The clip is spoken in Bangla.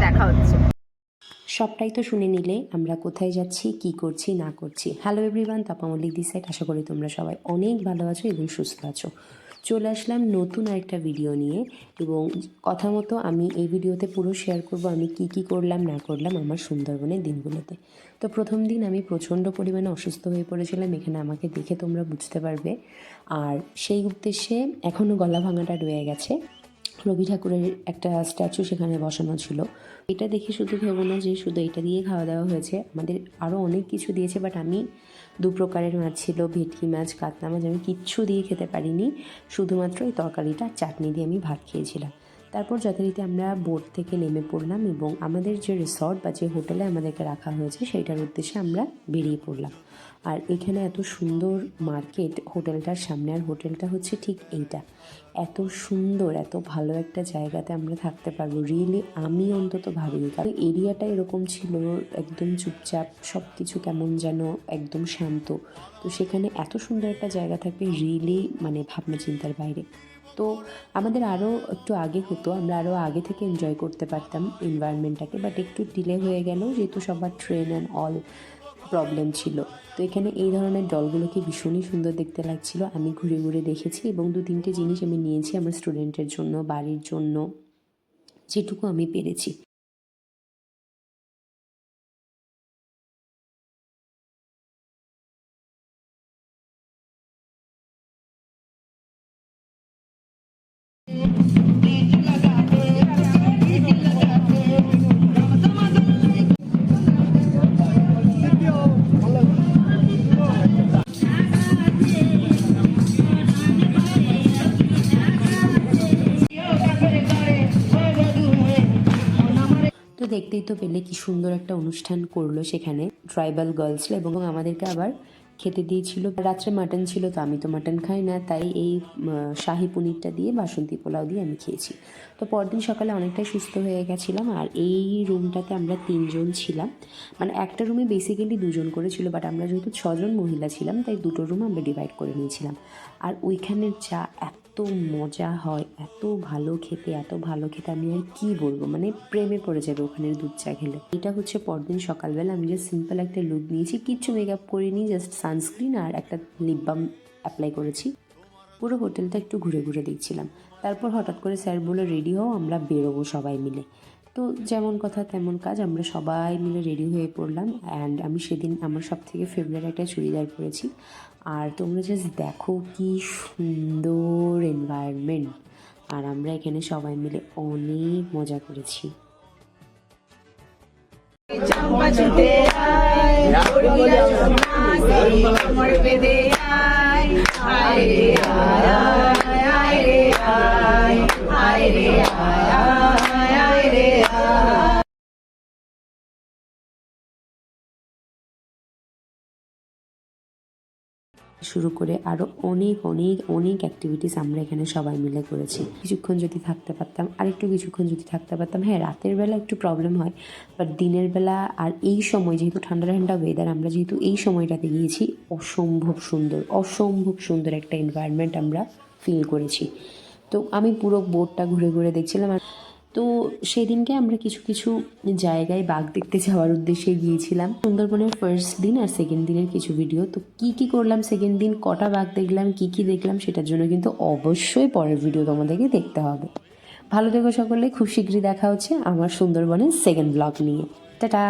দেখা হচ্ছে। সবটাই তো শুনে নিলে আমরা কোথায় যাচ্ছি, কি করছি না করছি। হ্যালো এভরিওয়ান, তাপা মল্লিক দিস সাইড। আশা করি তোমরা সবাই অনেক ভালো আছো এবং সুস্থ আছো। চলে আসলাম নতুন আরেকটা ভিডিও নিয়ে, এবং কথা মতো আমি এই ভিডিওতে পুরো শেয়ার করব আমি কি কি করলাম না করলাম আমার সুন্দরবনের দিনগুলোতে। তো প্রথম দিন আমি প্রচণ্ড পরিমাণে অসুস্থ হয়ে পড়েছিলাম, এখানে আমাকে দেখে তোমরা বুঝতে পারবে। আর সেই উদ্দেশ্যে এখনও গলা ভাঙাটা রয়ে গেছে। রবি ঠাকুরের একটা স্ট্যাচু সেখানে বসানো ছিল। এটা দেখে শুধু ভেবো না যে শুধু এটা দিয়ে খাওয়া দাওয়া হয়েছে, আমাদের আরও অনেক কিছু দিয়েছে। বাট আমি 2 প্রকারের মাছ ছিল, ভেটকি মাছ, কাতলা মাছ, আমি কিচ্ছু দিয়ে খেতে পারিনি। শুধুমাত্র এই তরকারিটা চাটনি দিয়ে আমি ভাত খেয়েছিলাম। তারপর যথারীতি আমরা বোট থেকে নেমে পড়লাম এবং আমাদের যে রিসর্ট বা যে হোটেলে আমাদেরকে রাখা হয়েছে সেইটার উদ্দেশ্যে আমরা বেরিয়ে পড়লাম। আর এখানে এত সুন্দর মার্কেট হোটেলটার সামনে, আর হোটেলটা হচ্ছে ঠিক এইটা। এত সুন্দর, এত ভালো একটা জায়গাতে আমরা থাকতে পারবো রিয়েলি আমি অন্তত ভাবিনি। কারণ এরিয়াটা এরকম ছিল, একদম চুপচাপ, সব কিছু কেমন যেন একদম শান্ত। তো সেখানে এত সুন্দর একটা জায়গা থাকবে রিয়েলি মানে ভাবনা চিন্তার বাইরে। তো আমাদের আরও একটু আগে হতো, আমরা আরও আগে থেকে এনজয় করতে পারতাম এনভায়রনমেন্টটাকে, বাট একটু ডিলে হয়ে গেল যেহেতু সবার ট্রেন অ্যান্ড অল প্রবলেম ছিল। তো এখানে এই ধরনের ডলগুলোকে ভীষণই সুন্দর দেখতে লাগছিল। আমি ঘুরে ঘুরে দেখেছি এবং 2-3টে জিনিস আমি নিয়েছি আমার স্টুডেন্টের জন্য, বাড়ির জন্য, যেটুকু আমি পেরেছি। তো দেখতেই তো পেলে কি সুন্দর একটা অনুষ্ঠান করলো সেখানে ট্রাইবাল গার্লসরা, এবং আমাদেরকে আবার খেতে দিয়েছিল। রাত্রে মাটন ছিল, তো আমি তো মাটন খাই না, তাই এই শাহি পনিরটা দিয়ে বাসন্তী পোলাও দিয়ে আমি খেয়েছি। তো পরদিন সকালে অনেকটাই সুস্থ হয়ে গেছিলাম। আর এই রুমটাতে আমরা 3 জন ছিলাম, মানে একটা রুমে বেসিক্যালি 2 জন করে ছিল, বাট আমরা যেহেতু 6 জন মহিলা ছিলাম তাই 2টো রুম আমরা ডিভাইড করে নিয়েছিলাম। আর ওইখানের চা এত মজা হয়, এত ভালো খেতে, এত ভালো খেতে, আমি আর কি বলবো, মানে প্রেমে পড়ে যাবে ওখানের দুধ চা খেলে। এটা হচ্ছে পরদিন সকালবেলা আমি জাস্ট সিম্পল একটা লুক নিয়েছি, কিচ্ছু মেকআপ করিনি, জাস্ট সানস্ক্রিন আর একটা লিপ বাম অ্যাপ্লাই করেছি। পুরো হোটেলটা একটু ঘুরে ঘুরে দেখছিলাম। তারপর হঠাৎ করে স্যার বলে রেডি হও, আমরা বেরোবো সবাই মিলে। তো যেমন কথা তেমন কাজ, আমরা সবাই মিলে রেডি হয়ে পড়লাম। অ্যান্ড আমি সেদিন আমার সবথেকে ফেভারিট একটা চুড়িদার পরেছি। আর তোমরা জাস্ট দেখো কি সুন্দর এনভায়রনমেন্ট। আর আমরা এখানে সবাই মিলে অনেক মজা করেছি। শুরু করে আরও অনেক অনেক অনেক অ্যাক্টিভিটিস আমরা এখানে সবাই মিলে করেছি। কিছুক্ষণ যদি থাকতে পারতাম, আরেকটু কিছুক্ষণ যদি থাকতে পারতাম। হ্যাঁ, রাতের বেলা একটু প্রবলেম হয়, বাট দিনের বেলা আর এই সময় যেহেতু ঠান্ডা ঠান্ডা ওয়েদার, আমরা যেহেতু এই সময়টাতে গিয়েছি, অসম্ভব সুন্দর, অসম্ভব সুন্দর একটা এনভায়রনমেন্ট আমরা ফিল করেছি। তো আমি পুরো বোটটা ঘুরে ঘুরে দেখছিলাম। আর তো সেদিনকে আমরা কিছু কিছু জায়গায় বাঘ দেখতে যাওয়ার উদ্দেশ্যে গিয়েছিলাম। সুন্দরবনের ফার্স্ট দিন আর সেকেন্ড দিনের কিছু ভিডিও। তো কি কি করলাম সেকেন্ড দিন, কটা বাঘ দেখলাম, কি কি দেখলাম, সেটার জন্য কিন্তু অবশ্যই পরের ভিডিও তোমাদেরকে দেখতে হবে। ভালো থেকো সকলে, খুব শীঘ্রই দেখা হচ্ছে আমার সুন্দরবনের সেকেন্ড ব্লগ নিয়ে। টাটা।